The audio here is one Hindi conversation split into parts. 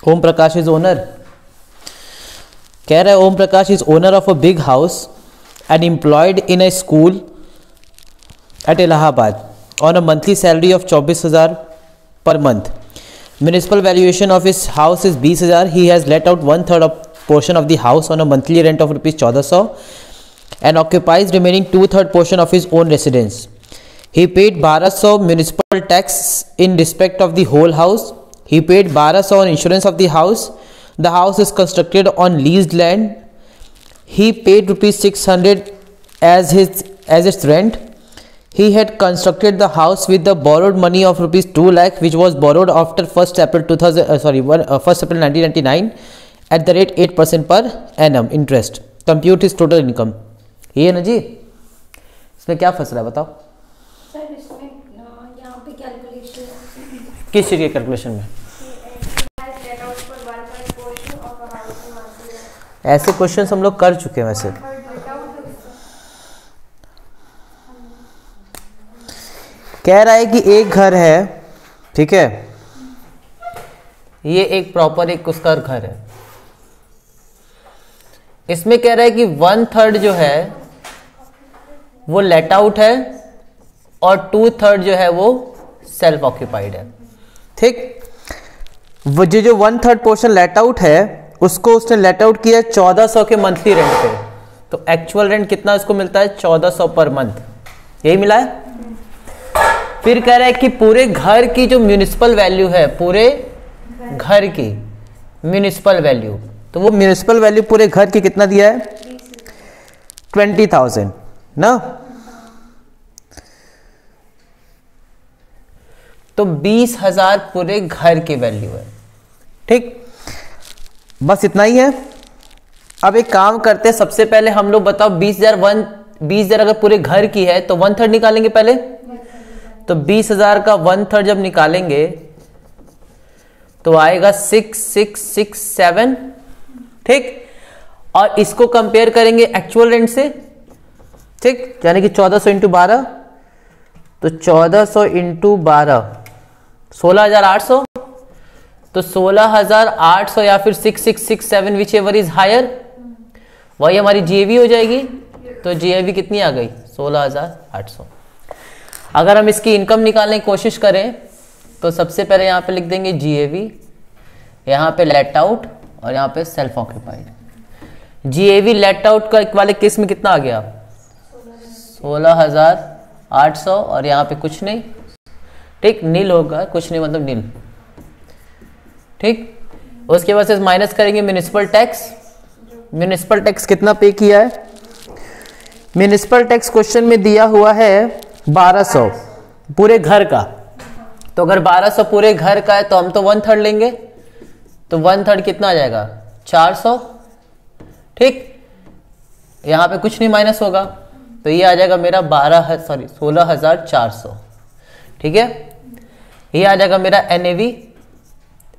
Om Prakash is owner. कह रहा है Om Prakash is owner of a big house and employed in a school at Allahabad on a monthly salary of 24,000 per month. Municipal valuation of his house is 20,000. He has let out 1/3 of portion of the house on a monthly rent of rupees 1,400 and occupies remaining 2/3 portion of his own residence. He paid 1,200 municipal tax in respect of the whole house. He paid 1,200 on insurance of the house. The house is constructed on leased land. He paid rupees 600 as its rent. He had constructed the house with the borrowed money of rupees 2 lakh, which was borrowed after 1st April 1999 at the rate 8% per annum interest. Compute his total income. ये है ना जी, इसमें क्या फंस रहा है बताओ सर? इसमें यहाँ पे कैलकुलेशन किस चीज़ के कैलकुलेशन में? ऐसे क्वेश्चंस हम लोग कर चुके हैं वैसे। कह रहा है कि एक घर है, ठीक है, ये एक प्रॉपर एक उसका घर है। इसमें कह रहा है कि 1/3 जो है वो लेट आउट है और 2/3 जो है वो सेल्फ ऑक्यूपाइड है। ठीक, वो जो 1/3 पोर्शन लेट आउट है उसको उसने लेट आउट किया 1400 के मंथली रेंट पे। तो एक्चुअल रेंट कितना उसको मिलता है? 1400 पर मंथ, यही मिला है। फिर कह रहा है कि पूरे घर की जो म्यूनिसिपल वैल्यू है, पूरे घर की म्यूनिसिपल वैल्यू, तो वो म्यूनिसिपल वैल्यू पूरे घर की कितना दिया है? 20,000 ना। तो 20,000 पूरे घर की वैल्यू है। ठीक, बस इतना ही है। अब एक काम करते हैं, सबसे पहले हम लोग बताओ 20,000 अगर पूरे घर की है तो 1/3 निकालेंगे पहले। तो 20,000 का 1/3 जब निकालेंगे तो आएगा 6,667। ठीक, और इसको कंपेयर करेंगे एक्चुअल रेंट से। ठीक, यानी कि 1400 इंटू 12, तो 1400 इंटू 12 16,800। तो 16,800 या फिर 6,667 विच एवर इज हायर, वही हमारी जीएवी हो जाएगी। तो जीएवी कितनी आ गई? 16,800। अगर हम इसकी इनकम निकालने की कोशिश करें तो सबसे पहले यहाँ पे लिख देंगे जीएवी, यहाँ पे लेट आउट और यहाँ पे self occupied. GAV let out का वाले केस में कितना आ गया? 16,800 और यहाँ पे कुछ नहीं। ठीक, नील होगा, कुछ नहीं मतलब नील। ठीक, उसके बाद से माइनस करेंगे म्युनिसिपल टैक्स। म्युनिसिपल टैक्स कितना पे किया है? म्युनिसिपल टैक्स क्वेश्चन में दिया हुआ है 1200 पूरे घर का। तो अगर 1200 पूरे घर का है तो हम तो 1/3 लेंगे। तो 1/3 कितना आ जाएगा? 400। ठीक, यहां पे कुछ नहीं माइनस होगा, तो ये आ जाएगा मेरा 16,400। ठीक है, ये आ जाएगा मेरा एनएवी।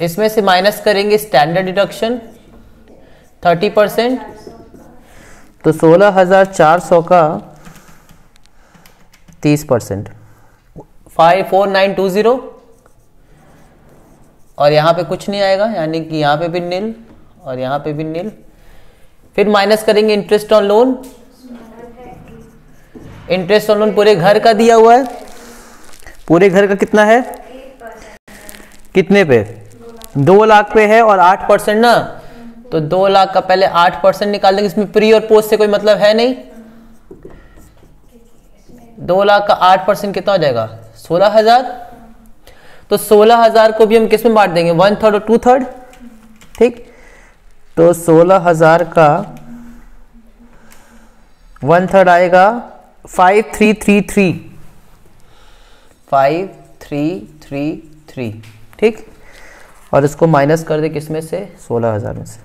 इसमें से माइनस करेंगे स्टैंडर्ड डिडक्शन 30%। तो 16,400 का 30% 54920 और यहाँ पे कुछ नहीं आएगा, यानी कि यहाँ पे भी नील और यहाँ पे भी नील। फिर माइनस करेंगे interest on loan. Interest on loan पूरे घर का दिया हुआ है। पूरे घर का कितना है? कितने पे? 2 लाख पे है और 8% ना। तो 2 लाख का पहले 8% निकाल देंगे। इसमें प्री और पोस्ट से कोई मतलब है नहीं। 2 लाख का 8% कितना हो जाएगा? 16,000। तो 16,000 को भी हम किस में बांट देंगे? 1/3 और 2/3। ठीक, तो 16,000 का 1/3 आएगा 5333। 5333। ठीक, और इसको माइनस कर दे किसमें से? 16,000 में से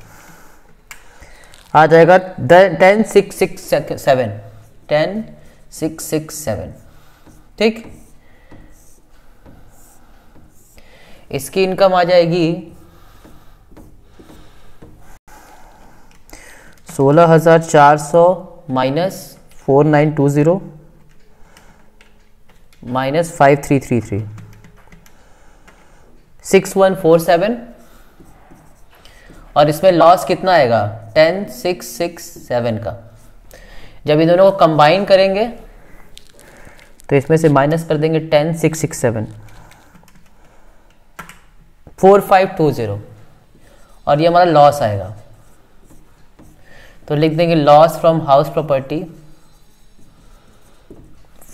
आ जाएगा 10,667। 10,667। ठीक, इसकी इनकम आ जाएगी 16,400 माइनस 4920 माइनस 5333 6147 और इसमें लॉस कितना आएगा 10,667 का। जब इन दोनों को कंबाइन करेंगे तो इसमें से माइनस कर देंगे 10,667 4520 और ये हमारा लॉस आएगा। तो लिख देंगे लॉस फ्रॉम हाउस प्रॉपर्टी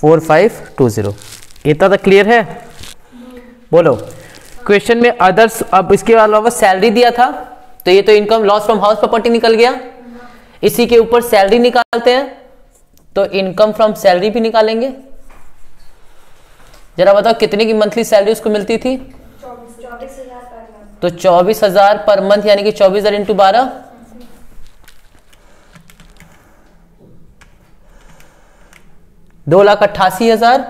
4520। इतना तक क्लियर है? बोलो। क्वेश्चन में अदर्स, अब इसके अलावा सैलरी दिया था तो ये तो income loss from house property निकल गया। इसी के ऊपर सैलरी निकालते हैं तो इनकम फ्रॉम सैलरी भी निकालेंगे। जरा बताओ कितने की मंथली सैलरी उसको मिलती थी? 24,000 पर मंथ। तो 24,000 पर मंथ यानी कि 24,000 इंटू 12 2,88,000।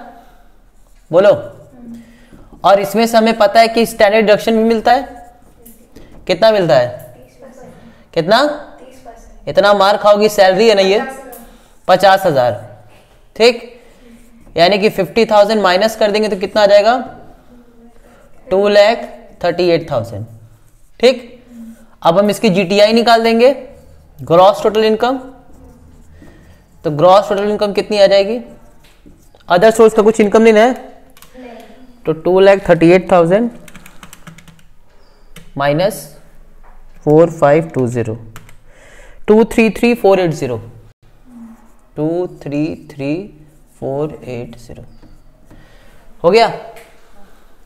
बोलो। और इसमें से हमें पता है कि स्टैंडर्ड डिडक्शन भी मिलता है। कितना मिलता है? 30%। कितना? 30%। इतना मार खाओगी सैलरी है ना ये 50,000। ठीक, यानी कि 50,000 माइनस कर देंगे तो कितना आ जाएगा 2,38,000। ठीक, अब हम इसकी जीटीआई निकाल देंगे, ग्रॉस टोटल इनकम। तो ग्रॉस टोटल इनकम कितनी आ जाएगी? अदर सोर्स का कुछ इनकम नहीं है तो 2,38,000 माइनस 4520 233,480 233,480 हो गया?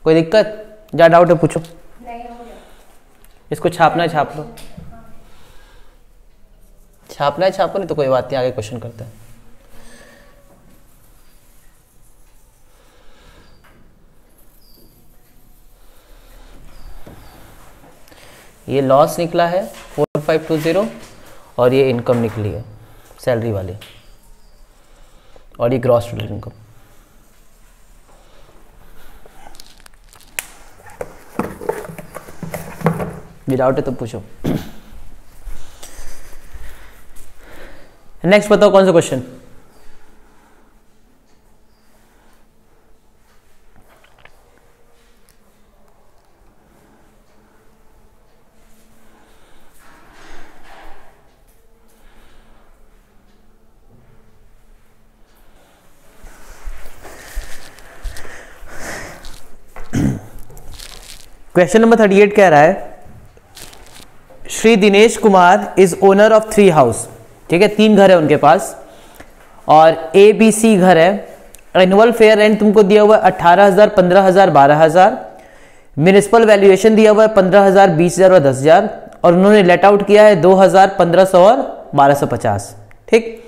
कोई दिक्कत? क्या डाउट है पूछो। नहीं हो गया। इसको छापना है छाप लो, छापना है छापो, नहीं तो कोई बात नहीं, आगे क्वेश्चन करते हैं। ये लॉस निकला है 4520 और ये इनकम निकली है सैलरी वाली और ये ग्रॉस टोटल इनकम। ये डाउट है तो पूछो। नेक्स्ट बताओ कौन सा क्वेश्चन? क्वेश्चन नंबर 38 कह रहा है Shri Dinesh Kumar is owner of 3 house. ठीक है, 3 घर है उनके पास और ABC घर है। एनुअल फेयर रेंट तुमको दिया हुआ है 18,000, 15,000, 12,000। म्यूनिसिपल वैल्यूएशन दिया हुआ है 15,000, 20,000 और 10,000 और उन्होंने लेट आउट किया है 2,000, 1,500 और 1,250। ठीक,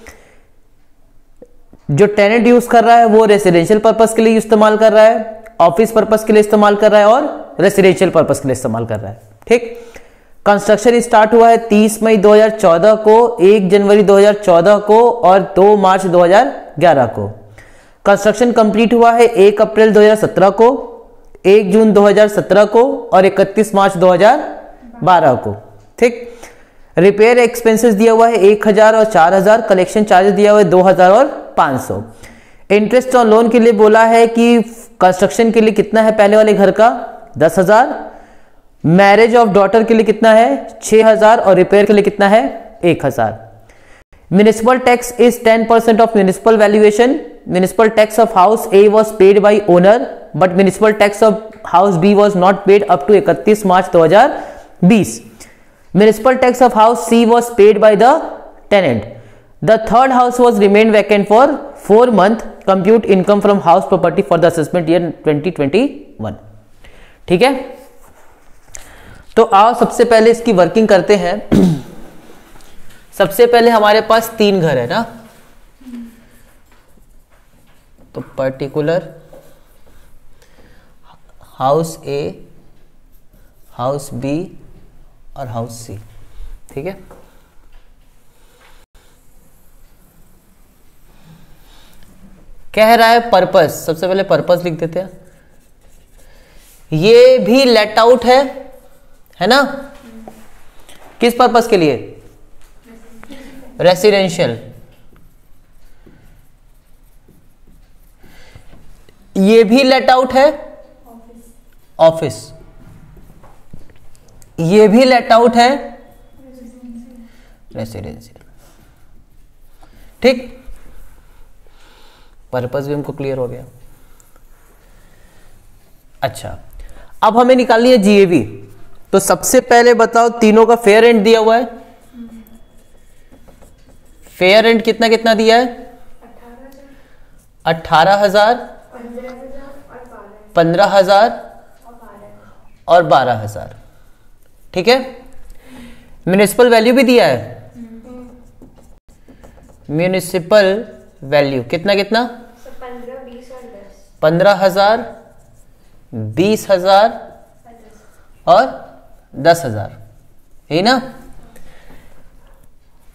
जो टेनेंट यूज कर रहा है वो रेसिडेंशियल पर्पस के लिए इस्तेमाल कर रहा है, ऑफिस पर्पस के लिए इस्तेमाल कर रहा है और रेसिडेंशियल पर्पस के लिए इस्तेमाल कर रहा है। ठीक, कंस्ट्रक्शन स्टार्ट हुआ है 30 मई 2014 को, 1 जनवरी 2014 को और 2 मार्च 2011 को। कंस्ट्रक्शन कंप्लीट हुआ है 1 अप्रैल 2017 को, 1 जून 2017 को और 31 मार्च 2012 को। ठीक, रिपेयर एक्सपेंसेस दिया हुआ है 1,000 और 4,000। कलेक्शन चार्जेस दिया हुआ है 2,000 और 500। इंटरेस्ट ऑन लोन के लिए बोला है कि कंस्ट्रक्शन के लिए कितना है पहले वाले घर का 10,000, मैरिज ऑफ डॉटर के लिए कितना है 6,000 और रिपेयर के लिए कितना है 1,000। Municipal tax is 10% of municipal valuation. Municipal tax of house A was paid by owner but municipal tax of house B was not paid up to 31 March 2020. Municipal tax of house C was paid by the tenant. The third house was remained vacant for 4 months. Compute income from house property for the assessment year 2021. ठीक है, तो आओ सबसे पहले इसकी वर्किंग करते हैं। सबसे पहले हमारे पास 3 घर है ना, तो particular house A, house B और हाउस C। ठीक है, कह रहा है पर्पस। सबसे पहले पर्पस लिख देते हैं। ये भी लेट आउट है ना, किस पर्पस के लिए? रेसिडेंशियल। ये भी लेट आउट है ऑफिस। ये भी लेट आउट है रेसिडेंशियल। ठीक, पर्पस भी हमको क्लियर हो गया। अच्छा, अब हमें निकालनी है जीएवी। तो सबसे पहले बताओ तीनों का फेयर रेंट दिया हुआ है। फेयर रेंट कितना कितना दिया है? 18,000, 15,000 और 12,000। ठीक है। म्यूनिसिपल वैल्यू भी दिया है। म्यूनिसिपल वैल्यू कितना कितना? 15, 20 और 10। 15,000, 20,000 और 10,000, यही ना।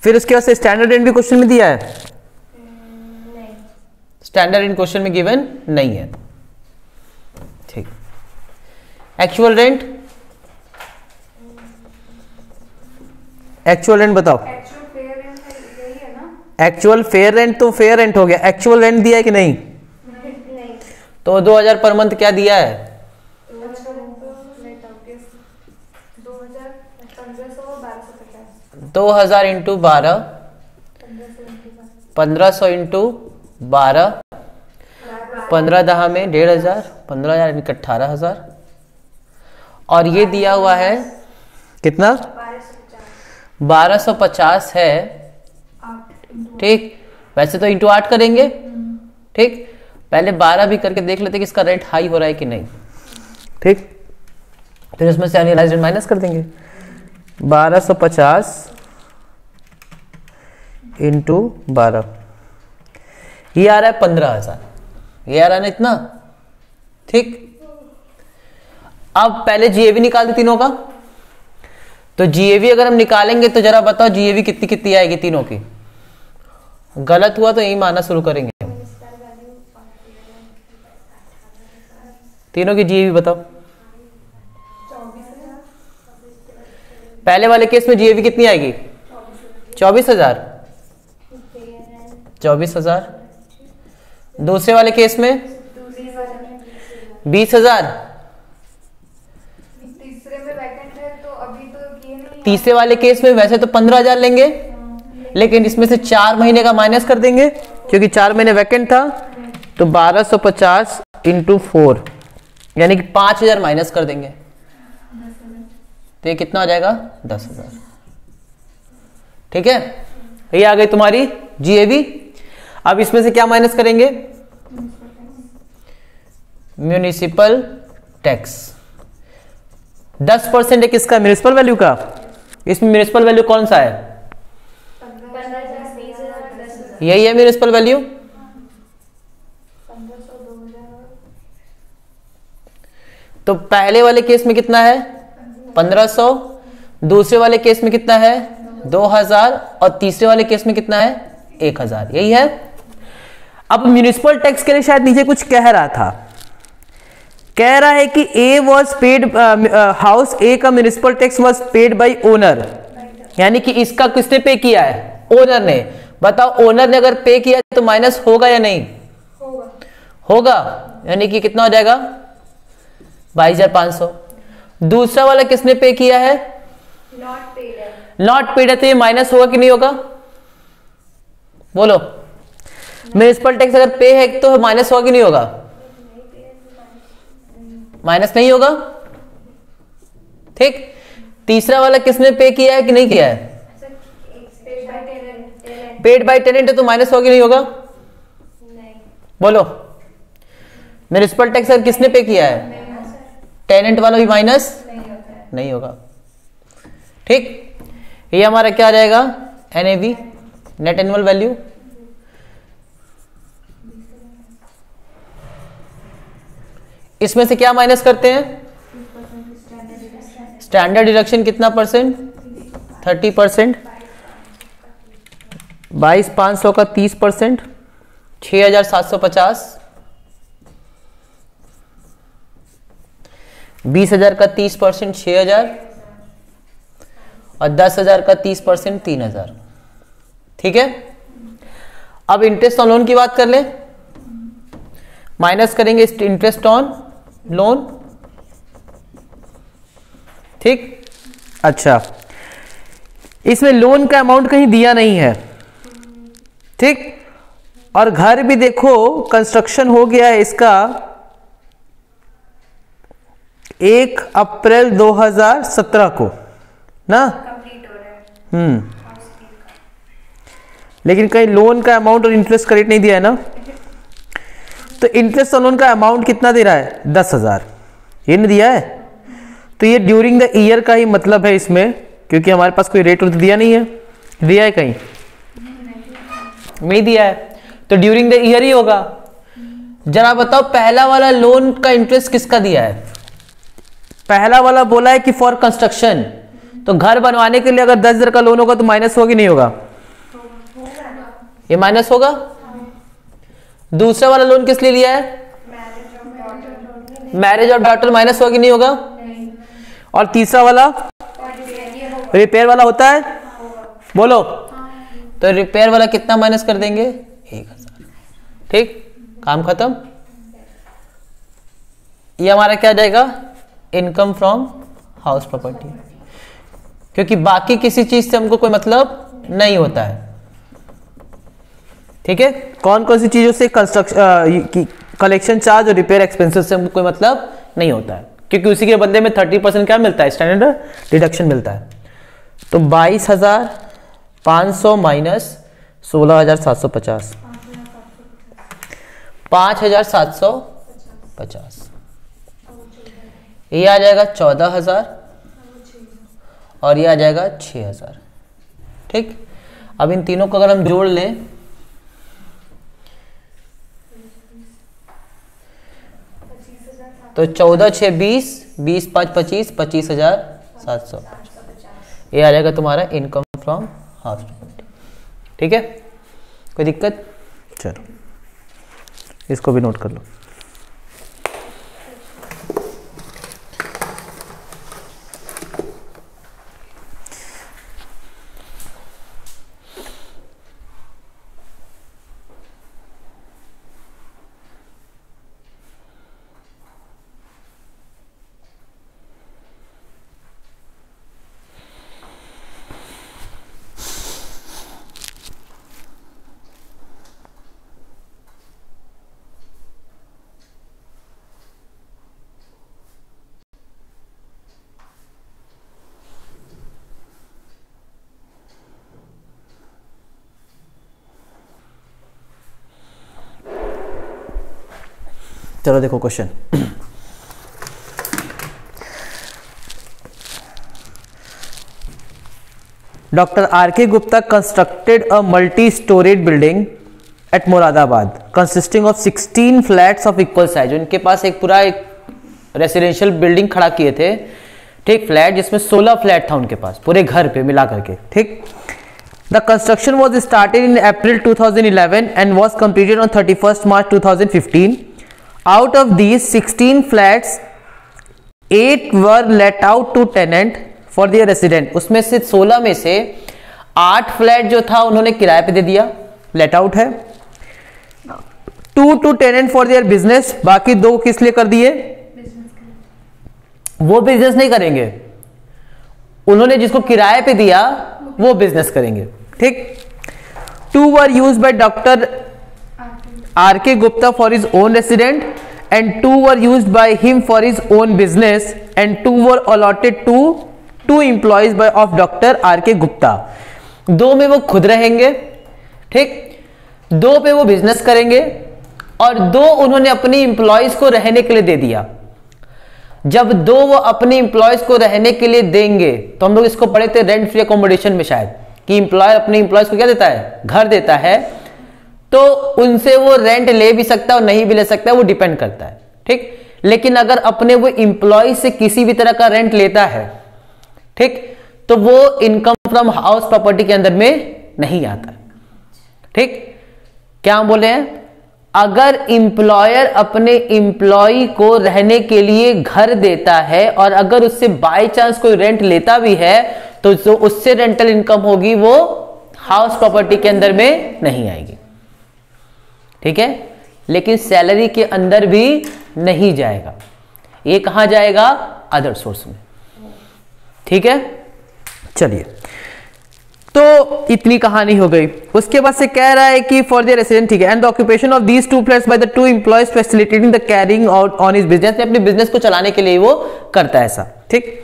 फिर उसके बाद से स्टैंडर्ड रेंट भी क्वेश्चन में दिया है? नहीं। स्टैंडर्ड रेंट क्वेश्चन में गिवन नहीं है। ठीक। एक्चुअल रेंट, एक्चुअल रेंट बताओ। एक्चुअल फेयर रेंट यही है ना? एक्चुअल फेयर रेंट तो फेयर रेंट हो गया, एक्चुअल रेंट दिया है कि नहीं? नहीं। तो 2,000 पर मंथ क्या दिया है? 2,000 इंटू 12, 1500 इंटू 12, 15 दहा में 1,500, 15,000 इनका 18,000। और ये दिया हुआ है कितना? 1250 है। ठीक, वैसे तो इंटू 8 करेंगे। ठीक, पहले 12 भी करके देख लेते कि इसका रेट हाई हो रहा है कि नहीं। ठीक, फिर इसमें से एनुअलाइज्ड रेंट माइनस कर देंगे। 1250 इंटू 12, ये आ रहा है 15,000, ये आ रहा है ना इतना। ठीक, अब पहले जीएवी निकालते तीनों का। तो जीएवी अगर हम निकालेंगे तो जरा बताओ जीएवी कितनी कितनी आएगी तीनों की। गलत हुआ तो यही मानना शुरू करेंगे। तीनों की जीएवी बताओ। पहले वाले केस में जीएवी कितनी आएगी? 24,000, 24,000। दूसरे वाले केस में 20,000। तीसरे में वैकेंट है तो अभी तो ये नहीं। तीसरे वाले केस में वैसे तो 15,000 लेंगे, लेकिन इसमें से 4 महीने का माइनस कर देंगे क्योंकि 4 महीने वैकेंट था। तो 1250 इंटू 4 यानी कि 5,000 माइनस कर देंगे। तो ये कितना हो जाएगा? 10,000। ठीक है, ये आ गई तुम्हारी जीएवी। अब इसमें से क्या माइनस करेंगे? Municipal tax. 10% है किसका? म्यूनिसिपल वैल्यू का। इसमें म्यूनिसिपल वैल्यू कौन सा है? 15,000, 20,000, 10,000। यही है म्यूनिसिपल वैल्यू। 1500, 2,000। तो पहले वाले केस में कितना है? 1500। दूसरे वाले केस में कितना है? 2,000। और तीसरे वाले केस में कितना है? 1,000। यही है। अब म्यूनिसिपल टैक्स के लिए शायद नीचे कुछ कह रहा था। कह रहा है कि ए वॉज पेड, हाउस ए का municipal tax was paid by owner. यानी कि इसका किसने पे किया है? ओनर ने। बताओ ओनर ने अगर पे किया तो माइनस होगा या नहीं? होगा। यानी कि कितना हो जाएगा? 22,500। दूसरा वाला किसने पे किया है? नॉट पेड है। नॉट पेड है, तो ये माइनस होगा कि नहीं होगा? बोलो। म्यूनिसिपल टैक्स अगर पे है तो माइनस होगा कि नहीं होगा? माइनस नहीं होगा। ठीक, तीसरा वाला किसने पे किया है कि नहीं किया है? पेड बाय टेनेंट है तो माइनस होगा कि नहीं होगा? नहीं। बोलो। म्यूनिसिपल टैक्स अगर किसने पे किया है? टेनेंट वाला भी माइनस नहीं होगा। ठीक, ये हमारा क्या आ जाएगा? NAV, net annual value. इसमें से क्या माइनस करते हैं? स्टैंडर्ड डिडक्शन कितना परसेंट? 30%। 22,500 का 30%, 6,750। 20,000 का 30% 6,000 और 10,000 का 30% 3,000। ठीक है, अब इंटरेस्ट ऑन लोन की बात कर लें। माइनस करेंगे इंटरेस्ट ऑन लोन। ठीक, अच्छा इसमें लोन का अमाउंट कहीं दिया नहीं है, ठीक। और घर भी देखो कंस्ट्रक्शन हो गया है इसका 1 अप्रैल 2017 को ना, कंप्लीट हो रहा है। लेकिन कहीं लोन का अमाउंट और इंटरेस्ट का रेट नहीं दिया है ना। तो इंटरेस्ट और लोन का अमाउंट कितना दे रहा है? 10,000, ये नहीं दिया है। तो ये ड्यूरिंग द ईयर का ही मतलब है इसमें, क्योंकि हमारे पास कोई रेट दिया नहीं है। दिया है कहीं? नहीं दिया है, तो ड्यूरिंग द ईयर ही होगा। जरा बताओ पहला वाला लोन का इंटरेस्ट किसका दिया है? पहला वाला बोला है कि फॉर कंस्ट्रक्शन, तो घर बनवाने के लिए अगर 10,000 का लोन होगा तो माइनस होगा कि नहीं होगा? ये माइनस होगा। दूसरा वाला लोन किस लिए लिया है? मैरिज ऑफ डॉटर, माइनस होगा कि नहीं होगा? और तीसरा वाला रिपेयर वाला होता है, बोलो। तो रिपेयर वाला कितना माइनस कर देंगे? 1,000, ठीक, काम खत्म। ये हमारा क्या जाएगा? इनकम फ्रॉम हाउस प्रॉपर्टी, क्योंकि बाकी किसी चीज से हमको कोई मतलब नहीं होता है, ठीक है। कौन कौन सी चीजों से? कंस्ट्रक्शन, कलेक्शन चार्ज और रिपेयर एक्सपेंसेस से हमको कोई मतलब नहीं होता है, क्योंकि उसी के बदले में 30% क्या मिलता है? स्टैंडर्ड डिडक्शन मिलता है। तो 22,500 माइनस 16,750, 5,750, ये आ जाएगा 14,000 और ये आ जाएगा 6,000, ठीक। अब इन तीनों को अगर हम जोड़ लें तो 14 6 20, 20 5 25, 25,700, ये आ जाएगा तुम्हारा इनकम फ्रॉम हाउस प्रॉपर्टी, ठीक है। कोई दिक्कत? चलो इसको भी नोट कर लो। चलो देखो question. Doctor R K Gupta constructed a multi storeyed building at Moradabad consisting of 16 flats of equal size. उनके पास एक पूरा एक रेसिडेंशियल बिल्डिंग खड़ा किए थे, ठीक, फ्लैट, जिसमें 16 फ्लैट था उनके पास पूरे घर पे मिला करके, ठीक। The construction was started in April 2011 and was completed on 31 March 2015। Out of these 16 flats, 8 were let out to tenant for their resident। उसमें से 16 में से 8 फ्लैट जो था उन्होंने किराए पे दे दिया, लेट आउट है। 2 to tenant for their business, बाकी 2 किस लिए कर दिए? वो बिजनेस नहीं करेंगे, उन्होंने जिसको किराए पे दिया वो बिजनेस करेंगे, ठीक। 2 were used by Dr. R.K. Gupta for his own resident and 2 were used by him for his own business and 2 were allotted to 2 employees of Dr. R.K. Gupta। 2 में वो खुद रहेंगे, ठीक, 2 पे वो बिजनेस करेंगे और 2 उन्होंने अपनी इंप्लॉइज को रहने के लिए दे दिया। जब 2 वो अपने इंप्लॉइज को रहने के लिए देंगे, तो हम लोग इसको पढ़े थे रेंट फ्री अकोमोडेशन में शायद, कि इंप्लॉयर अपने इंप्लॉइज को क्या देता है? घर देता है, तो उनसे वो रेंट ले भी सकता है और नहीं भी ले सकता है, वो डिपेंड करता है, ठीक। लेकिन अगर अपने वो इंप्लॉय से किसी भी तरह का रेंट लेता है, ठीक, तो वो इनकम फ्रॉम हाउस प्रॉपर्टी के अंदर में नहीं आता, ठीक। क्या हम बोले हैं? अगर इंप्लॉयर अपने इंप्लॉय को रहने के लिए घर देता है और अगर उससे बाय चांस कोई रेंट लेता भी है, तो जो उससे रेंटल इनकम होगी वो हाउस प्रॉपर्टी के अंदर में नहीं आएगी, ठीक है। लेकिन सैलरी के अंदर भी नहीं जाएगा, ये कहां जाएगा? अदर सोर्स में, ठीक है। चलिए तो इतनी कहानी हो गई। उसके बाद से कह रहा है कि फॉर द रेसिडेंट, ठीक है, and the occupation of these two flats by the two employees facilitating the carrying out on his business, अपने बिजनेस को चलाने के लिए वो करता है ऐसा, ठीक।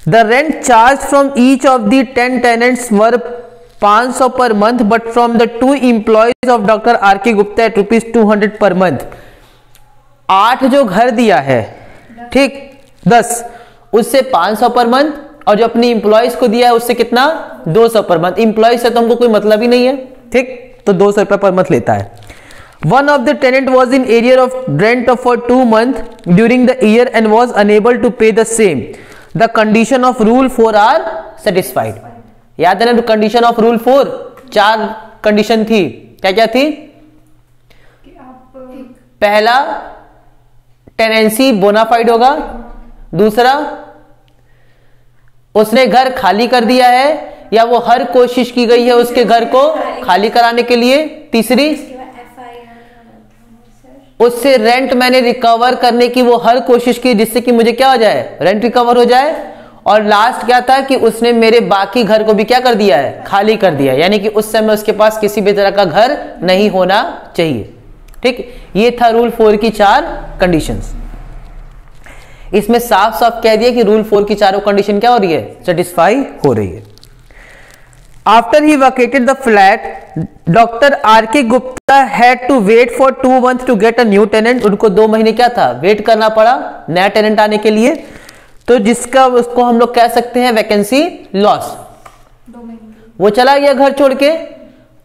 The rent charge from each of the 10 tenants were 500 per month, but from the two employees of doctor R K Gupta eight ₹200 per month. 8 जो घर दिया है, ठीक, 10, उससे 500 पर मंथ, और जो अपनी इंप्लॉइज को दिया है उससे कितना, 200 पर मंथ। इंप्लॉइज से तो हमको कोई मतलब ही नहीं है, ठीक, तो 200 रुपए पर मंथ लेता है। One of the tenant was in arrear of rent for 2 months during the year and was unable to pay the same. The condition of rule 4 are satisfied. याद है ना, कंडीशन ऑफ रूल 4, 4 कंडीशन थी, क्या क्या थी? पहला, टेनेंसी बोनाफाइड होगा। दूसरा, उसने घर खाली कर दिया है या वो हर कोशिश की गई है उसके घर को खाली कराने के लिए। तीसरी, उससे रेंट मैंने रिकवर करने की वो हर कोशिश की जिससे कि मुझे क्या हो जाए, रेंट रिकवर हो जाए। और लास्ट क्या था कि उसने मेरे बाकी घर को भी क्या कर दिया है, खाली कर दिया है, यानी कि उस समय उसके पास किसी भी तरह का घर नहीं होना चाहिए, ठीक। ये था रूल 4 की 4 कंडीशंस। इसमें साफ साफ कह दिया कि रूल 4 की चारों कंडीशन क्या हो रही है, सेटिस्फाई हो रही है। After he vacated the flat, doctor R K Gupta had to wait for 2 months to get a new tenant. उनको 2 महीने क्या था, वेट करना पड़ा नया टेनेंट आने के लिए, तो जिसका उसको हम लोग कह सकते हैं वैकेंसी लॉस। वो चला गया घर छोड़ के,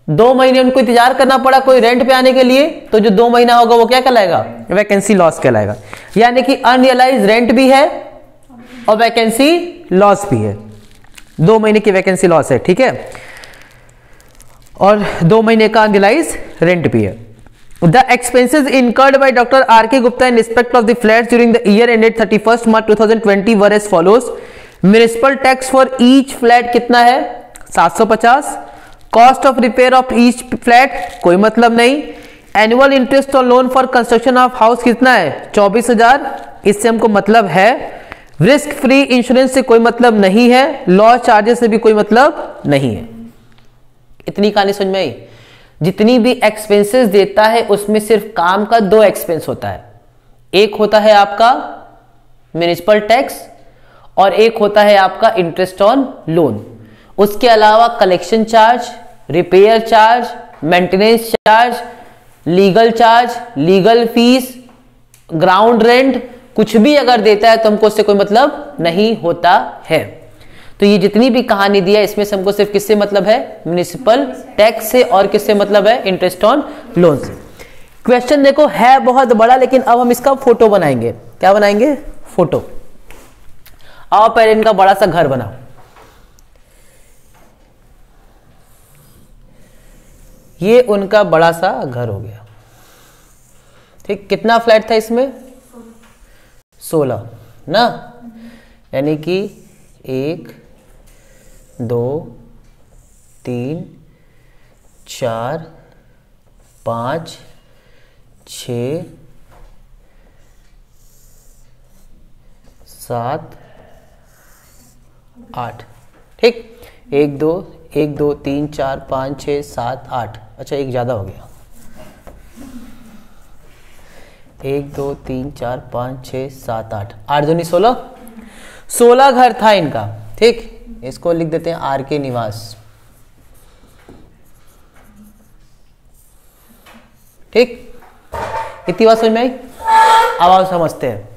2 महीने उनको इंतजार करना पड़ा कोई रेंट पे आने के लिए, तो जो 2 महीना होगा वो क्या कहलाएगा, वैकेंसी लॉस कहलाएगा। यानी कि अनरियलाइज रेंट भी है और वैकेंसी लॉस भी है। 2 महीने की वैकेंसी लॉस है, ठीक है, और 2 महीने का अनरियलाइज रेंट भी है। The expenses incurred by doctor R K Gupta in respect of the flats during the year ended 31 March 2020 were as follows. Municipal tax for each flat कितना है, 750। Cost of repair of each flat कोई मतलब नहीं। एनुअल इंटरेस्ट और loan for construction of house कितना है, 24,000, इससे हमको मतलब है। रिस्क फ्री इंश्योरेंस से कोई मतलब नहीं है, लॉ चार्जेस से भी कोई मतलब नहीं है। इतनी कहानी समझ में आई। जितनी भी एक्सपेंसेस देता है उसमें सिर्फ काम का 2 एक्सपेंस होता है, एक होता है आपका म्युनिसिपल टैक्स और एक होता है आपका इंटरेस्ट ऑन लोन। उसके अलावा collection charge, repair charge, maintenance charge, legal charge, legal fees, ground rent, कुछ भी अगर देता है तो हमको उससे कोई मतलब नहीं होता है। तो ये जितनी भी कहानी दिया इसमें से हमको सिर्फ किससे मतलब है, म्युनिसिपल टैक्स से, और किससे मतलब है, इंटरेस्ट ऑन लोन से। क्वेश्चन देखो है बहुत बड़ा, लेकिन अब हम इसका फोटो बनाएंगे। क्या बनाएंगे, फोटो। आओ पहले इनका बड़ा सा घर बनाओ। ये उनका बड़ा सा घर हो गया, ठीक। कितना फ्लैट था इसमें, 16 ना, यानी कि 1 2 3 4 5 6 7 8, ठीक। 1 2 3 4 5 6 7 8, अच्छा एक ज्यादा हो गया। 1 2 3 4 5 6 7 8, 8 दूनी 16, 16 घर था इनका, ठीक। इसको लिख देते हैं आर के निवास, ठीक। इतनी बात समझ में आई। अब आप समझते हैं।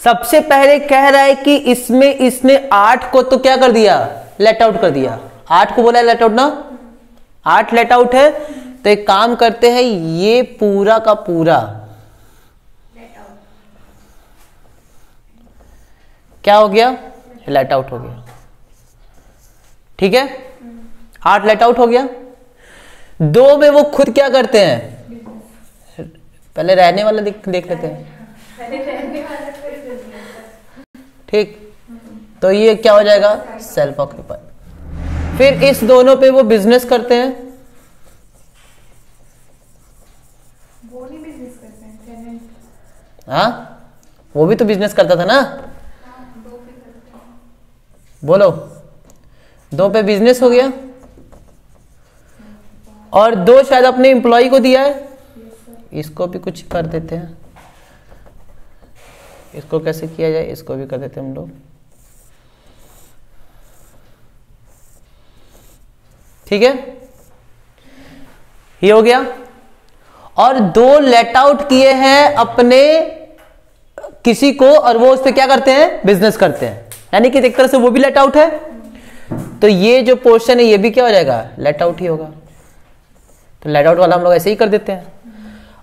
सबसे पहले कह रहा है कि इसमें इसने 8 को तो क्या कर दिया, लेट आउट कर दिया। 8 को बोला लेट आउट ना, 8 लेट आउट है। तो एक काम करते हैं, ये पूरा का पूरा क्या हो गया, लेट आउट हो गया, ठीक है। 8 लेट आउट हो गया। 2 में वो खुद क्या करते हैं, पहले रहने वाला देख लेते हैं, ठीक। तो ये क्या हो जाएगा, सेल्फ ऑक्यूपाइड। फिर इस दोनों पे वो बिजनेस करते हैं, वो नहीं बिजनेस करते हैं, टेनेंट। हाँ वो भी तो बिजनेस करता था ना, दो भी करते हैं। बोलो। 2 पे बिजनेस हो गया, और 2 शायद अपने एम्प्लॉय को दिया है। इसको भी कुछ कर देते हैं, इसको कैसे किया जाए, इसको भी कर देते हैं हम लोग। ठीक है, ये हो गया। और 2 लेट आउट किए हैं अपने किसी को, और वो उस पर क्या करते हैं, बिजनेस करते हैं, यानी कि एक तरह से वो भी लेट आउट है। तो ये जो पोर्शन है ये भी क्या हो जाएगा, लेट आउट ही होगा। तो लेट आउट वाला हम लोग ऐसे ही कर देते हैं।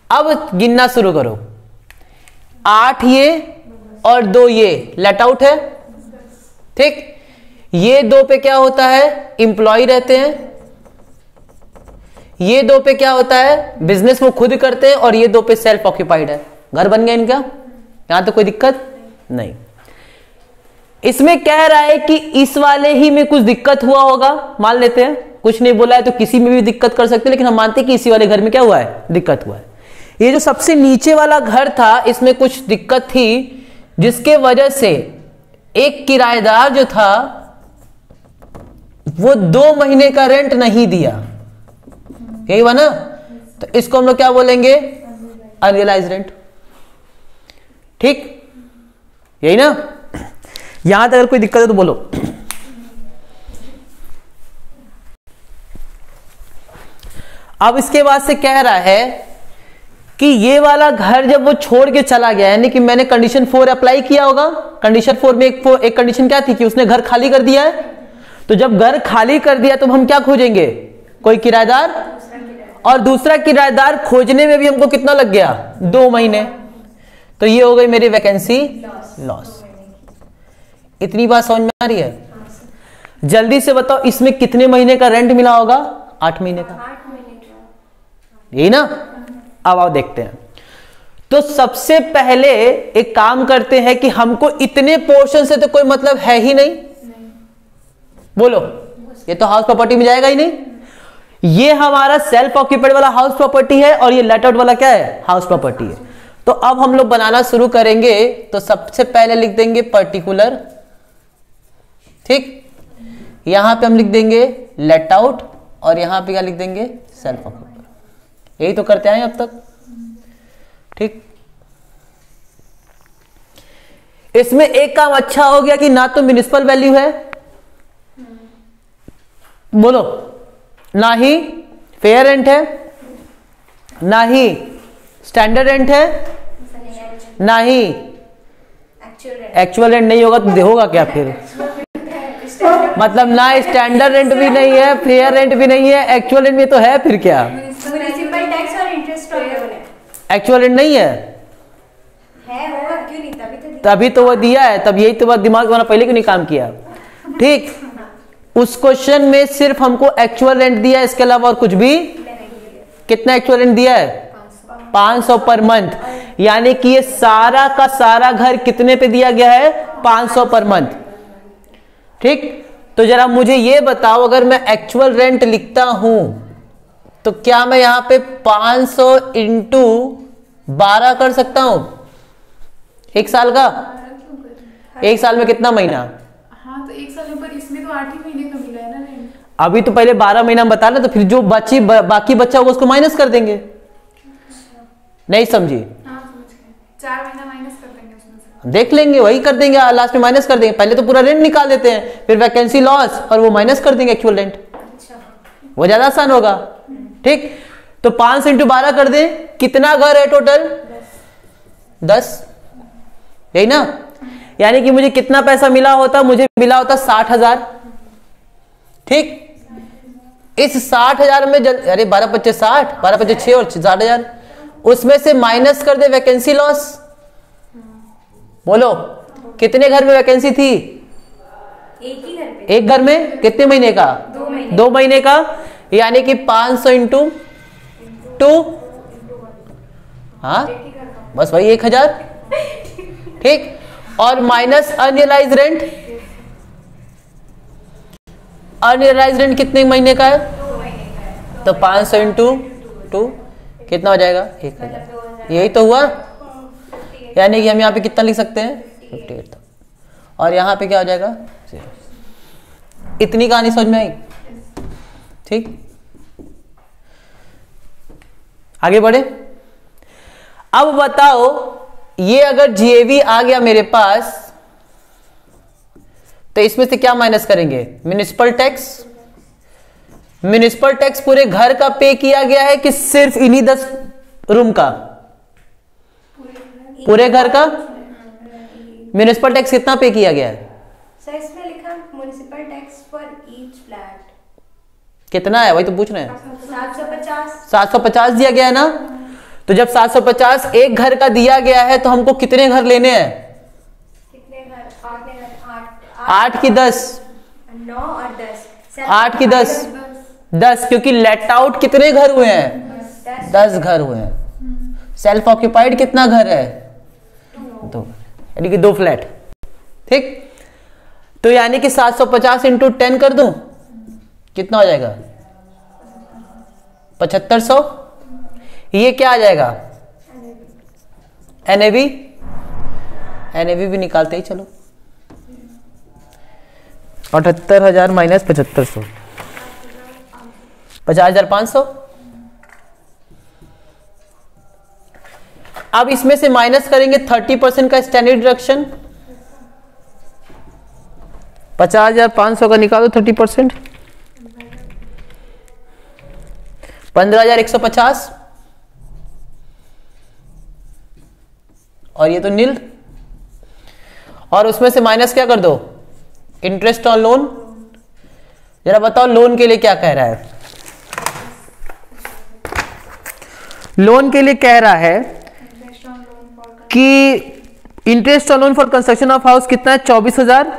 अब गिनना शुरू करो, 8 ये और 2 ये लेट आउट है। ठीक, ये 2 पे क्या होता है, इंप्लॉय रहते हैं। ये 2 पे क्या होता है, बिजनेस वो खुद करते हैं, और ये 2 पे सेल्फ ऑक्यूपाइड है। घर बन गया इनका, यहां तो कोई दिक्कत नहीं। इसमें कह रहा है कि इस वाले ही में कुछ दिक्कत हुआ होगा, मान लेते हैं, कुछ नहीं बोला है तो किसी में भी दिक्कत कर सकते हैं, लेकिन हम मानते हैं कि इसी वाले घर में क्या हुआ है, दिक्कत हुआ है। ये जो सबसे नीचे वाला घर था, इसमें कुछ दिक्कत थी, जिसके वजह से एक किराएदार जो था वो 2 महीने का रेंट नहीं दिया, यही हुआ ना। तो इसको हम लोग क्या बोलेंगे, अनरियलाइज रेंट। ठीक, यही ना। यहां तक अगर कोई दिक्कत है तो बोलो। अब इसके बाद से कह रहा है कि ये वाला घर जब वो छोड़ के चला गया, यानी कि मैंने कंडीशन 4 अप्लाई किया होगा। कंडीशन 4 में एक कंडीशन क्या थी कि उसने घर खाली कर दिया है। तो जब घर खाली कर दिया तो हम क्या खोजेंगे, कोई किराएदार, और दूसरा किराएदार खोजने में भी हमको कितना लग गया, 2 महीने। तो ये हो गई मेरी वैकेंसी लॉस। इतनी बात समझ में आ रही है? जल्दी से बताओ, इसमें कितने महीने का रेंट मिला होगा, 8 महीने का, यही ना। अब आओ देखते हैं। तो सबसे पहले एक काम करते हैं कि हमको इतने पोर्शन से तो कोई मतलब है ही नहीं, बोलो, ये तो हाउस प्रॉपर्टी में जाएगा ही नहीं। ये हमारा सेल्फ ऑक्यूपाइड वाला हाउस प्रॉपर्टी है, और ये लेट आउट वाला क्या है, हाउस प्रॉपर्टी है। तो अब हम लोग बनाना शुरू करेंगे। तो सबसे पहले लिख देंगे पर्टिकुलर, ठीक, यहां पे हम लिख देंगे लेट आउट, और यहां पे क्या लिख देंगे, सेल्फ ऑक्यूपाइड। यही तो करते आए अब तक। ठीक, इसमें एक काम अच्छा हो गया कि ना तो म्युनिसिपल वैल्यू है, बोलो, ना ही फेयर रेंट है, ना ही स्टैंडर्ड रेंट है, ना ही एक्चुअल रेंट। नहीं होगा तो होगा क्या फिर, मतलब ना स्टैंडर्ड रेंट भी नहीं है, फेयर रेंट भी नहीं है, एक्चुअल रेंट भी तो है, फिर क्या, म्युनिसिपल टैक्स और इंटरेस्ट है, एक्चुअल रेंट नहीं है, होगा क्यों नहीं, तभी तो वो दिया है। तब यही तो बात दिमाग वाला पहले क्यों नहीं काम किया। ठीक, उस क्वेश्चन में सिर्फ हमको एक्चुअल रेंट दिया है, इसके अलावा और कुछ भी। कितना एक्चुअल रेंट दिया है, 500 पर मंथ, यानी कि ये सारा का सारा घर कितने पे दिया गया है, 500 पर मंथ। ठीक, तो जरा मुझे ये बताओ, अगर मैं एक्चुअल रेंट लिखता हूं तो क्या मैं यहां पे 500 इंटू 12 कर सकता हूं, एक साल का। एक साल में कितना महीना, हाँ तो एक साल में, पर इसमें तो 8 ही महीने का मिला है ना रेंट। अभी तो पहले 12 महीना में बता लें, तो फिर जो बाकी बच्चा होगा उसको माइनस कर देंगे। नहीं समझी, हाँ समझ गए, 4 महीना माइनस कर देंगे उसमें से, देख लेंगे, वही कर देंगे, लास्ट में माइनस कर देंगे। पहले तो पूरा रेंट निकाल देते हैं, फिर वैकेंसी लॉस, और वो माइनस कर देंगे एक्चुअल रेंट, वो ज्यादा आसान होगा। ठीक, तो 500 इंटू 12 कर दें, कितना घर है टोटल, 10, यही ना। यानी कि मुझे कितना पैसा मिला होता, मुझे मिला होता 60,000। ठीक, इस 60,000 में अरे 12 × 5 = 60, 12 × 5 = 6 और 60,000, उसमें से माइनस कर दे वैकेंसी लॉस। बोलो, कितने घर में वैकेंसी थी, एक ही घर पे, एक घर में, कितने महीने का, 2 महीने का, यानी कि 500 इंटू 2, हाँ बस वही 1,000। ठीक, और minus unrealise rent. Unrealise rent कितने महीने का है, तो 500 इंटू 2 कितना हो जाएगा, 1,000। यही तो हुआ, यानी कि हम यहाँ पे कितना लिख सकते हैं, 58,000, और यहाँ पे क्या हो जाएगा, 0। इतनी कहानी समझ में आई? ठीक, आगे बढ़े। अब बताओ ये अगर जीएवी आ गया मेरे पास तो इसमें से क्या माइनस करेंगे? Municipal tax. म्युनिसिपल टैक्स पूरे घर का पे किया गया है कि सिर्फ इन्हीं 10 रूम का? पूरे घर का। म्युनिसिपल टैक्स कितना पे किया गया है? सर इसमें लिखा municipal tax for each flat कितना है? वही तो पूछ रहे हैं। 750। 750 दिया गया है ना। तो जब 750 एक घर का दिया गया है तो हमको कितने घर लेने हैं? कितने घर? 8 की 10, 9 और 10। 8 की 10, 10, क्योंकि लेट आउट कितने घर हुए हैं? 10 घर हुए हैं। सेल्फ ऑक्यूपाइड कितना घर है? 2, यानी कि 2 फ्लैट। ठीक, तो यानी कि 750 इंटू 10 कर दूं, कितना हो जाएगा? 7500। ये क्या आ जाएगा? एनएवी। एनएवी भी निकालते ही चलो। 78,000 माइनस 7500, 50,500। अब इसमें से माइनस करेंगे 30% का स्टैंडर्ड डिडक्शन। 50,500 का निकालो 30%, 15,150। और ये तो नील। और उसमें से माइनस क्या कर दो? Interest on loan. जरा बताओ लोन के लिए क्या कह रहा है? लोन के लिए कह रहा है कि interest on loan for construction of house कितना है? 24,000।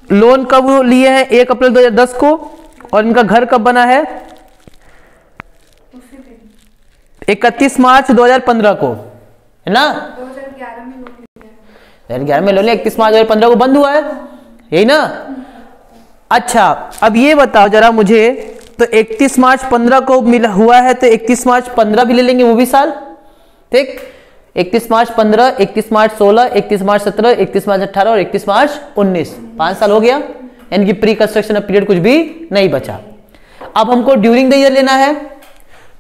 लोन कब लिए हैं? 1 अप्रैल 2010 को। और इनका घर कब बना है? 31 मार्च 2015 को, है ना? 2011 में लोन 31 मार्च 2015 को बंद हुआ है, यही ना? अच्छा, अब ये बताओ जरा मुझे, तो 31 मार्च 15 को मिला हुआ है तो 31 मार्च 15 भी ले लेंगे, वो भी साल। ठीक, 31 मार्च 15, 31 मार्च 16, 31 मार्च 17, 31 मार्च 18 और 31 मार्च 19, 5 साल हो गया। यानी कि प्री कंस्ट्रक्शन पीरियड कुछ भी नहीं बचा। अब हमको ड्यूरिंग द ईयर लेना है,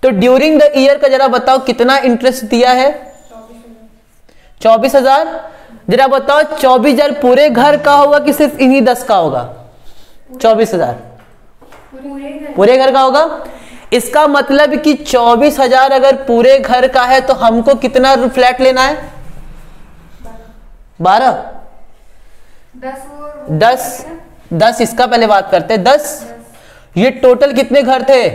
तो ड्यूरिंग द ईयर का जरा बताओ कितना इंटरेस्ट दिया है? 24,000। जरा बताओ 24,000 पूरे घर का होगा कि सिर्फ इन्हीं 10 का होगा? 24,000 पूरे घर का होगा। इसका मतलब कि 24,000 अगर पूरे घर का है तो हमको कितना फ्लैट लेना है? 12, 10 इसका पहले बात करते हैं। 10 ये टोटल कितने घर थे?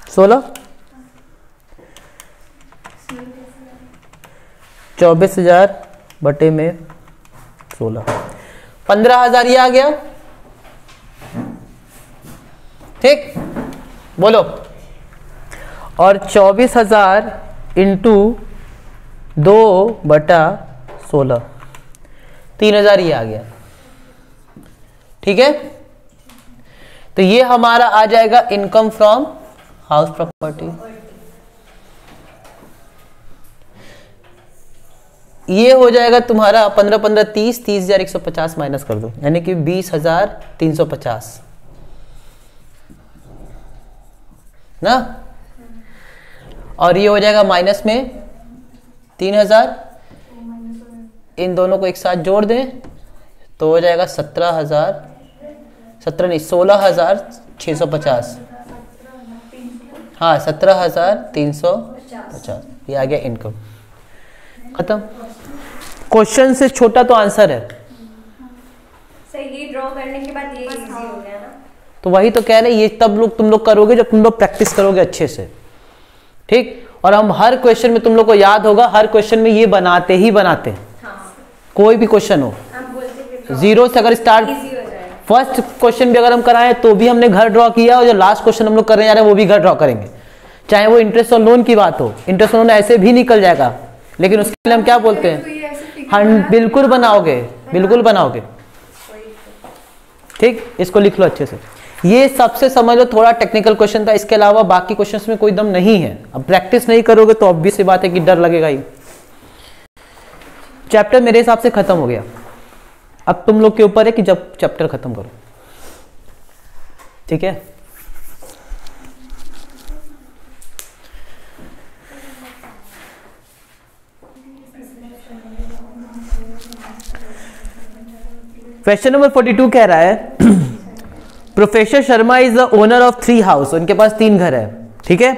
16। 24,000 बटे में 16, 15,000 ये आ गया। ठीक, बोलो। और 24,000 इंटू 2/16, 3,000 ये आ गया। ठीक है, तो ये हमारा आ जाएगा इनकम फ्रॉम हाउस प्रॉपर्टी। ये हो जाएगा तुम्हारा 15 15 30, 30,150 माइनस कर दो, यानी कि 20,350 ना। और ये हो जाएगा माइनस में 3,000। इन दोनों को एक साथ जोड़ दें तो हो जाएगा 17,000, 17 नहीं 16,650। हाँ 17,350। ये आ गया इनकम। खत्म। क्वेश्चन से छोटा तो आंसर है। सर ये ड्रॉ करने के बाद ये इजी हो गया ना। तो वही तो कह रहे हैं, ये तब लोग तुम लोग करोगे जब तुम लोग प्रैक्टिस करोगे अच्छे से। ठीक, और हम हर क्वेश्चन में तुम लोग को याद होगा, हर क्वेश्चन में ये बनाते ही बनाते हैं। हाँ। कोई भी क्वेश्चन हो, जीरो से अगर स्टार्ट, फर्स्ट क्वेश्चन भी अगर हम कराएं तो भी हमने घर ड्रॉ किया, और जो लास्ट क्वेश्चन हम लोग करने जा रहे हैं वो भी घर ड्रॉ करेंगे। चाहे वो इंटरेस्ट और लोन की बात हो, इंटरेस्ट और लोन ऐसे भी निकल जाएगा, लेकिन उसके लिए हम क्या बोलते हैं? हाँ बिल्कुल बनाओगे, बिल्कुल बनाओगे। ठीक, इसको लिख लो अच्छे से। ये सबसे समझ लो थोड़ा टेक्निकल क्वेश्चन था, इसके अलावा बाकी क्वेश्चंस में कोई दम नहीं है। अब प्रैक्टिस नहीं करोगे तो ऑब्वियस सी बात है कि डर लगेगा ही। चैप्टर मेरे हिसाब से खत्म हो गया, अब तुम लोग के ऊपर है कि जब चैप्टर खत्म करो। ठीक है। क्वेश्चन नंबर 42 कह रहा है professor Sharma is the owner of 3 house, उनके पास 3 घर है, ठीक है।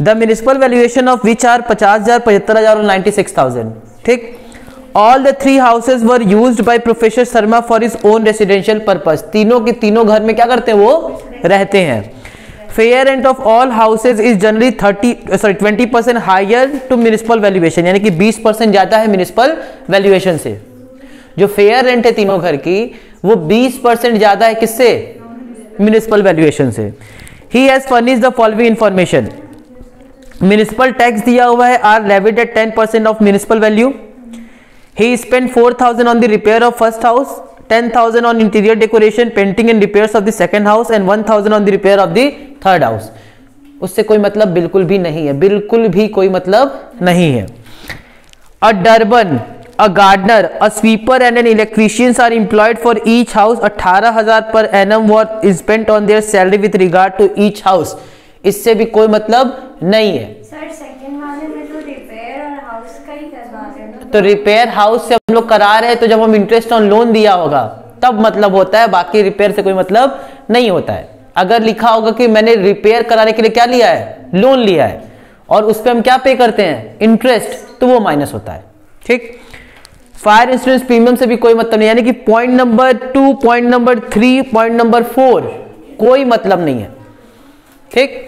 The municipal valuation of which are 50,000, 75,000 और 96,000, ठीक। All the 3 houses were used by professor Sharma for his own residential purpose, तीनों के तीनों घर में क्या करते हैं, वो रहते हैं। Fair rent of all houses is generally 20% higher to municipal valuation, यानी कि 20% ज्यादा है म्युनिसिपल वैल्यूएशन से। जो फेयर रेंट है तीनों घर की वो 20% ज्यादा है किससे, म्युनिसिपल वैल्यूएशन से। He has furnished the following information, municipal tax दिया हुआ है are levied at 10% of municipal value. He spend 4,000 on the repair of first house, 10,000 on interior decoration, painting and repairs of the second house and 1,000 on the repair of the third house. उससे कोई मतलब बिल्कुल भी नहीं है, बिल्कुल भी कोई मतलब नहीं है। अ Durban, a gardener, a sweeper and an electrician are employed for each house. 18,000 per annum were spent on their salary with regard to each house. इससे भी कोई मतलब नहीं है। सर सेकंड वाले में तो रिपेयर और हाउस का ही करवा रहे हैं ना, तो रिपेयर हाउस से हम लोग करा रहे हैं, तो जब हम इंटरेस्ट ऑन लोन दिया होगा तब मतलब होता है, बाकी रिपेयर से कोई मतलब नहीं होता है। अगर लिखा होगा कि मैंने रिपेयर कराने के लिए क्या लिया है, लोन लिया है, और उस पर हम क्या पे करते हैं, इंटरेस्ट, तो वो माइनस होता है, ठीक। फायर इंश्योरेंस प्रीमियम से भी कोई मतलब नहीं, यानी कि point number 2, point number 3, point number 4 कोई मतलब नहीं है, ठीक।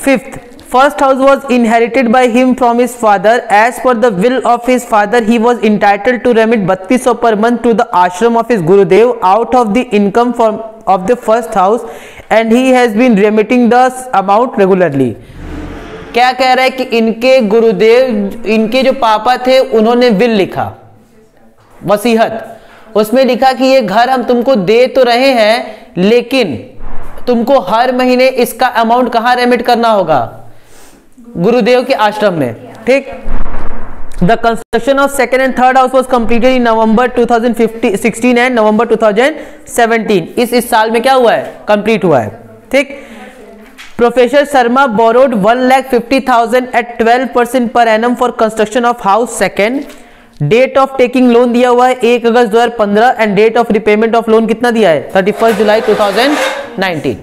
Fifth, first house was inherited by him from his father, as per the will of his father he was entitled to remit 3200 per month to the ashram of his Gurudev out of the income from of the first house and he has been remitting the amount regularly. क्या कह रहा है कि इनके गुरुदेव, इनके जो पापा थे, उन्होंने विल लिखा, वसीहत, उसमें लिखा कि ये घर हम तुमको दे तो रहे हैं, लेकिन तुमको हर महीने इसका अमाउंट कहां रेमिट करना होगा, गुरुदेव के आश्रम में, ठीक। The construction of second and third house was completed in November 2016 and November 2017। इस साल में क्या हुआ है, कंप्लीट हुआ है, ठीक। Professor Sharma borrowed 1,50,000 at 12% per annum for construction of house second. Date of taking loan दिया हुआ है 1 अगस्त 2015 and date of repayment of loan कितना दिया है, 31 जुलाई 2019।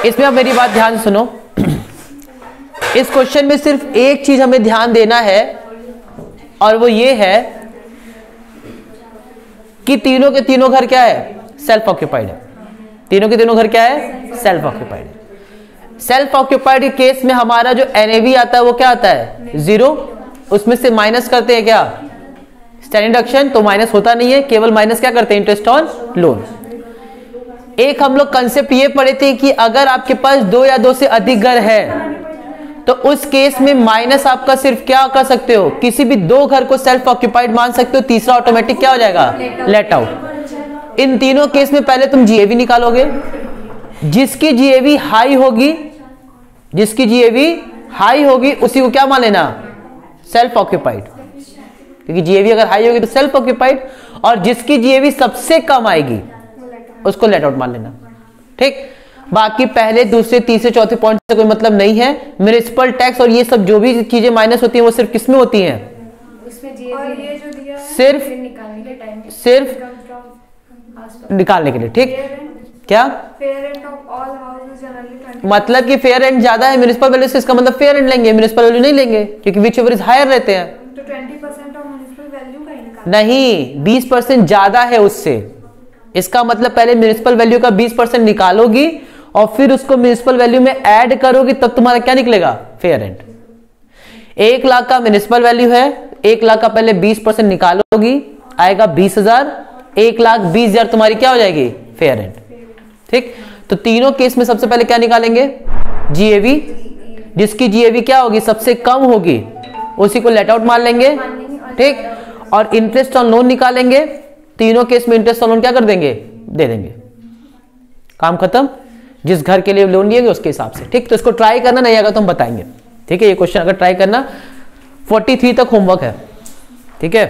इसमें अब मेरी बात ध्यान सुनो, इस क्वेश्चन में सिर्फ एक चीज हमें ध्यान देना है, और वो ये है कि तीनों के तीनों घर क्या है, सेल्फ ऑक्यूपाइड है। तीनों के तीनों घर क्या है, सेल्फ ऑक्यूपाइड है। सेल्फ ऑक्यूपाइड के केस में हमारा जो एनएवी आता है वो क्या आता है, 0। उसमें से माइनस करते हैं क्या, स्टैंडर्ड डिडक्शन, तो माइनस होता नहीं है, केवल माइनस क्या करते हैं, इंटरेस्ट ऑन लोन। एक हम लोग कंसेप्ट ये पढ़े थे कि अगर आपके पास 2 या 2 से अधिक घर है तो उस केस में माइनस आपका सिर्फ क्या कर सकते हो, किसी भी 2 घर को सेल्फ ऑक्यूपाइड मान सकते हो, तीसरा ऑटोमेटिक क्या हो जाएगा, लेट आउट। इन तीनों केस में पहले तुम जीएवी निकालोगे, जिसकी जीएवी हाई होगी, जिसकी जीएवी हाई होगी उसी को क्या मान लेना, सेल्फ ऑक्यूपाइड, क्योंकि जीएवी अगर हाई होगी तो सेल्फ ऑक्यूपाइड, और जिसकी जीएवी सबसे कम आएगी उसको लेट आउट मान लेना, ठीक। बाकी पहले, दूसरे, तीसरे, चौथे पॉइंट से कोई मतलब नहीं है। म्युनिसिपल टैक्स और ये सब जो भी चीजें माइनस होती हैं वो सिर्फ किसमें होती हैं, सिर्फ निकालने के लिए, ठीक। क्या मतलब कि फेयर रेंट ज्यादा है म्युनिसिपल वैल्यू से, इसका मतलब फेयर रेंट लेंगे, म्युनिसिपल वैल्यू नहीं लेंगे, क्योंकि विच एवर इज हायर रहते हैं, तो 20% ऑफ म्युनिसिपल वैल्यू का ही निकाल, नहीं 20% ज्यादा है उससे। इसका मतलब पहले म्युनिसिपल वैल्यू का 20% निकालोगी और फिर उसको म्युनिसिपल वैल्यू में ऐड करोगी, तब तुम्हारा क्या निकलेगा, फेयर रेंट। 1 लाख का म्युनिसिपल वैल्यू है, 1 लाख का पहले 20% निकालोगी, आएगा 20,000, 1,20,000 तुम्हारी क्या हो जाएगी, फेयर रेंट, ठीक। तो तीनों केस में सबसे पहले क्या निकालेंगे, जीएवी, जिसकी जीएवी क्या होगी, सबसे कम होगी, उसी को लेट आउट मान लेंगे, ठीक। और इंटरेस्ट ऑन लोन निकालेंगे, तीनों केस में इंटरेस्ट ऑन लोन क्या कर देंगे, दे देंगे, काम खत्म। जिस घर के लिए लोन लिएंगे उसके हिसाब से, ठीक। तो इसको ट्राई करना, नहीं आएगा तो हम बताएंगे, ठीक है। ये क्वेश्चन अगर ट्राई करना, 43 तक होमवर्क है, ठीक है।